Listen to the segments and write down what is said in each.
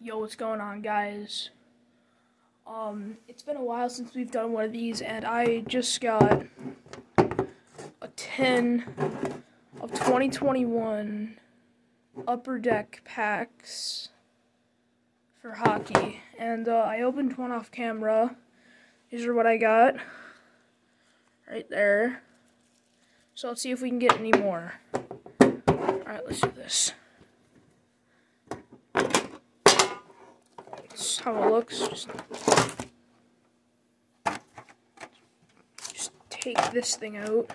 Yo, what's going on, guys? It's been a while since we've done one of these, and I just got a tin of 2021 Upper Deck packs for hockey, and I opened one off camera. These are what I got right there. So let's see if we can get any more. Alright, let's do this. That's how it looks. Just take this thing out.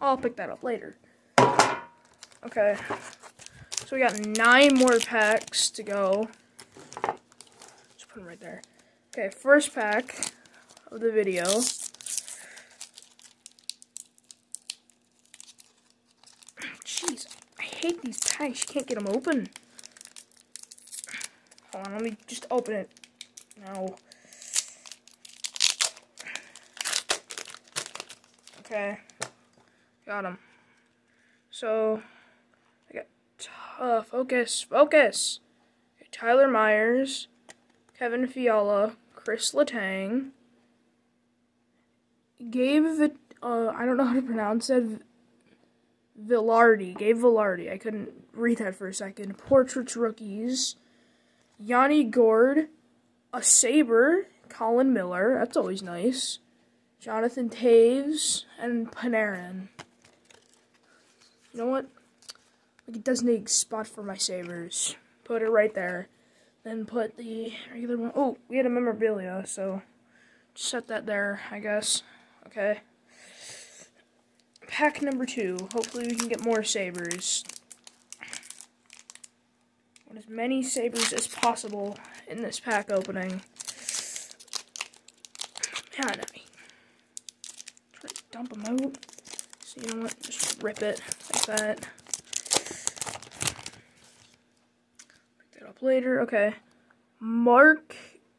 I'll pick that up later. Okay. So we got 9 more packs to go. Just put them right there. Okay, first pack of the video. Jeez, I hate these packs. You can't get them open. Hold on, let me just open it. No. Okay. Got him. So, I got focus. Okay, Tyler Myers, Kevin Fiala, Chris Letang, Gabe I don't know how to pronounce it. Gabe Vilardi. I couldn't read that for a second. Portraits rookies. Yanni Gord, a Saber, Colin Miller. That's always nice. Jonathan Taves and Panarin. You know what? Like a designated spot for my Sabres. Put it right there. Then put the regular one. Oh, we had a memorabilia, so just set that there, I guess. Okay. Pack number 2. Hopefully we can get more Sabres. Want as many Sabres as possible in this pack opening. Man, I try to dump them out. So you know what? Just rip it like that. Pick that up later. Okay. Mark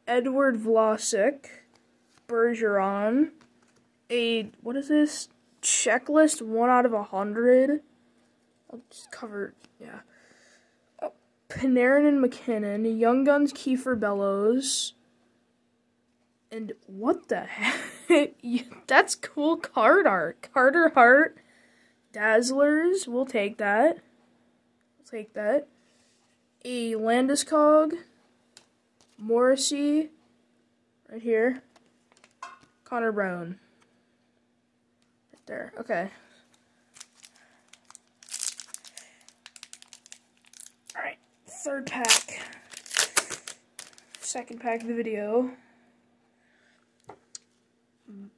Edward Vlasic, Bergeron. What is this? Checklist 1 out of 100. I'll just cover, yeah. Oh, Panarin and McKinnon, Young Guns, Kiefer Bellows, and what the heck? That's cool card art. Carter Hart, Dazzlers, we'll take that. A Landeskog, Morrissey, right here, Connor Brown. There, okay. Alright, third pack. Second pack of the video.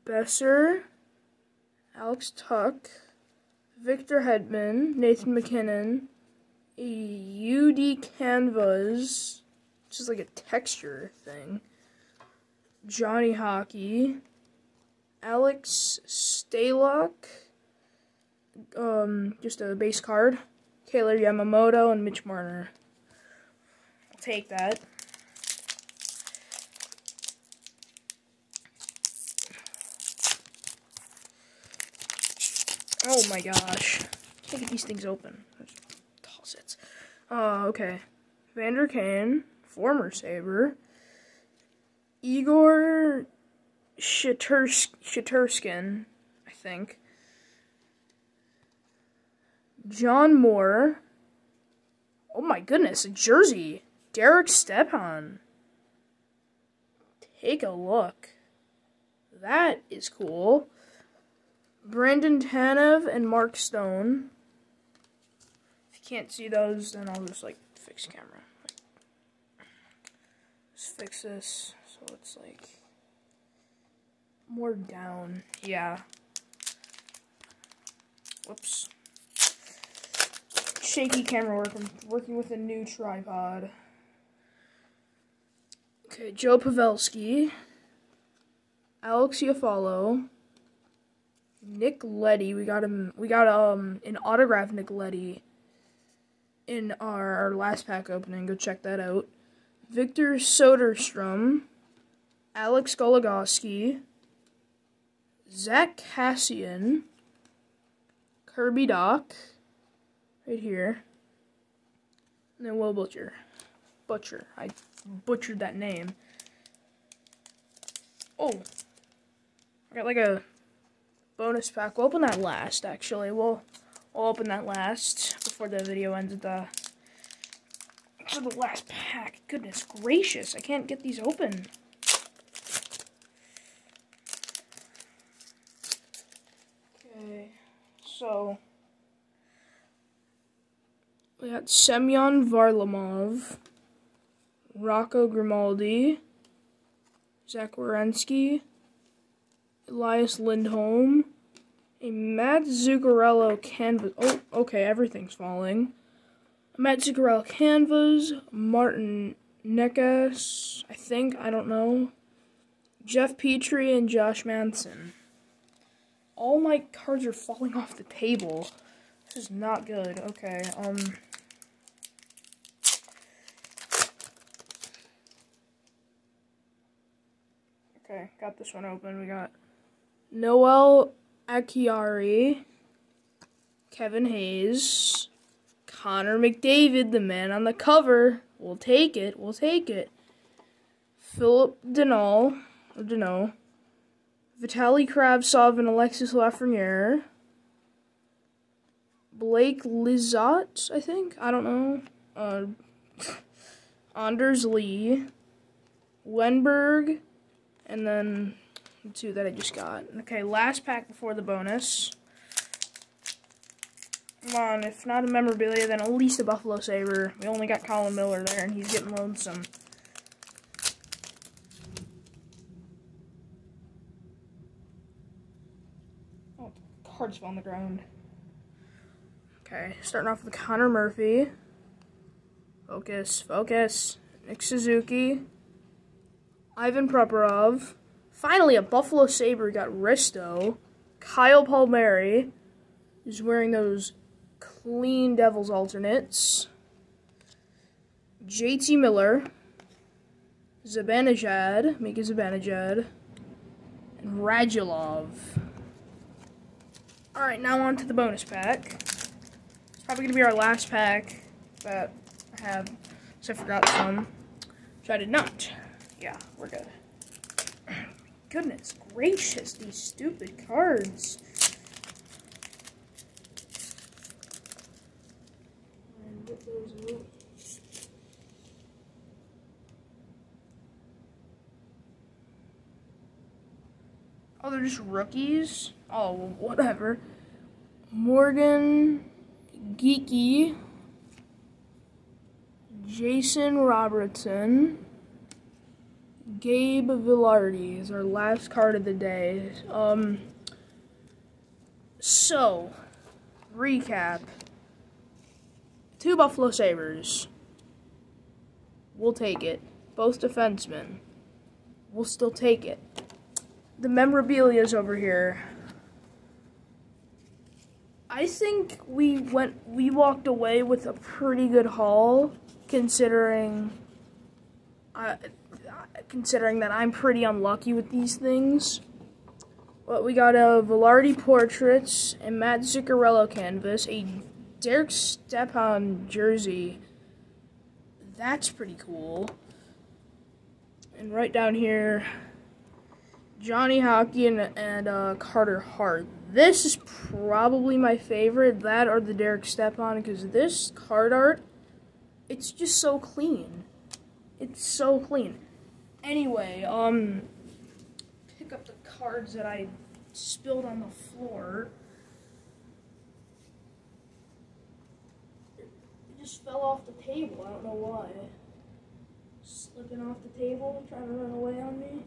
Besser, Alex Tuck, Victor Hedman, Nathan McKinnon, a UD Canvas, which is like a texture thing. Johnny Hockey. Alex Stalock, just a base card. Taylor Yamamoto and Mitch Marner. I'll take that. Oh my gosh. Can't get these things open. Toss it. Okay. Vander Kane, former Sabre. Igor Shaturskin, I think. John Moore. Oh my goodness, a jersey. Derek Stepan. Take a look. That is cool. Brandon Tanev and Mark Stone. If you can't see those, then I'll just, fix camera. Just fix this so it's, more down. Yeah. Whoops. Shaky camera work. I'm working with a new tripod. Okay, Joe Pavelski. Alex Iafallo. Nick Leddy. We got an autographed Nick Leddy in our last pack opening. Go check that out. Victor Soderstrom. Alex Goligoski. Zach Cassian, Kirby Doc, right here. And then Will Butcher. I butchered that name. Oh, I got like a bonus pack. We'll open that last, actually. We'll open that last before the video ends at the last pack. Goodness gracious, I can't get these open. Okay, so we got Semyon Varlamov, Rocco Grimaldi, Zach Werenski, Elias Lindholm, a Matt Zuccarello canvas. Oh, okay, everything's falling. A Matt Zuccarello canvas, Martin Necas, I think, I don't know. Jeff Petrie and Josh Manson. All my cards are falling off the table. This is not good. Okay, Okay, got this one open. We got Noel Acciari, Kevin Hayes, Connor McDavid, the man on the cover. We'll take it. Philip Deneau, Vitaly Kravtsov and Alexis Lafreniere, Blake Lizotte, I think. I don't know. Anders Lee, Wenberg, and then the two that I just got. Okay, last pack before the bonus. Come on, if not a memorabilia, then at least a Buffalo Sabre. We only got Colin Miller there, and he's getting lonesome. Oh, cards fell on the ground. Okay, starting off with Connor Murphy. Focus. Nick Suzuki. Ivan Provorov. Finally, a Buffalo Sabre got Risto. Kyle Palmieri is wearing those clean Devils alternates. JT Miller. Mika Zibanejad. And Radulov. Alright, now on to the bonus pack. It's probably going to be our last pack that I have, so I forgot some, which I did not. Yeah, we're good. Goodness gracious, these stupid cards. And rip those out. Oh, they're just rookies? Oh, well, whatever. Morgan Geeky. Jason Robertson. Gabe Vilardi is our last card of the day. So, recap. 2 Buffalo Sabres. We'll take it. Both defensemen. We'll still take it. The memorabilia's over here. I think we walked away with a pretty good haul, considering that I'm pretty unlucky with these things. Well, we got a Vilardi portraits, a Matt Zuccarello canvas, a Derek Stepan jersey. That's pretty cool. And right down here, Johnny Hockey and Carter Hart. This is probably my favorite, that or the Derek Stepan, because this card art, it's just so clean. It's so clean. Anyway, pick up the cards that I spilled on the floor. It just fell off the table. I don't know why. Slipping off the table, trying to run away on me.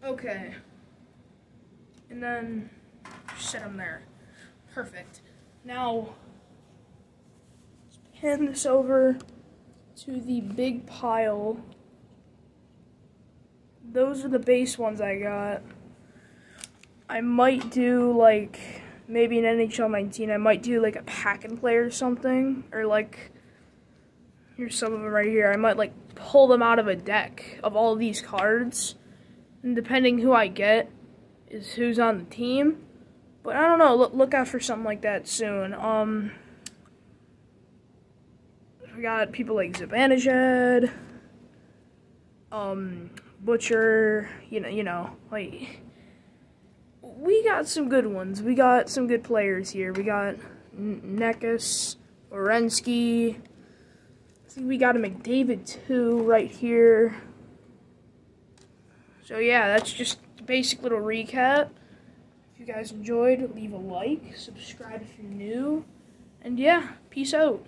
Okay. And then set them there. Perfect. Now, let's pan this over to the big pile. Those are the base ones I got. I might do, like, maybe in NHL 19, I might do, like, a pack and play or something. Or, like, here's some of them right here. I might, like, pull them out of a deck of all of these cards. And depending who I get is who's on the team. But I don't know, look out for something like that soon. We got people like MCDAVID, Butcher, you know, like, we got some good ones. We got some good players here. We got Nekus, Orensky. I think we got a McDavid too right here. So yeah, that's just a basic little recap. If you guys enjoyed, leave a like, subscribe if you're new, and yeah, peace out.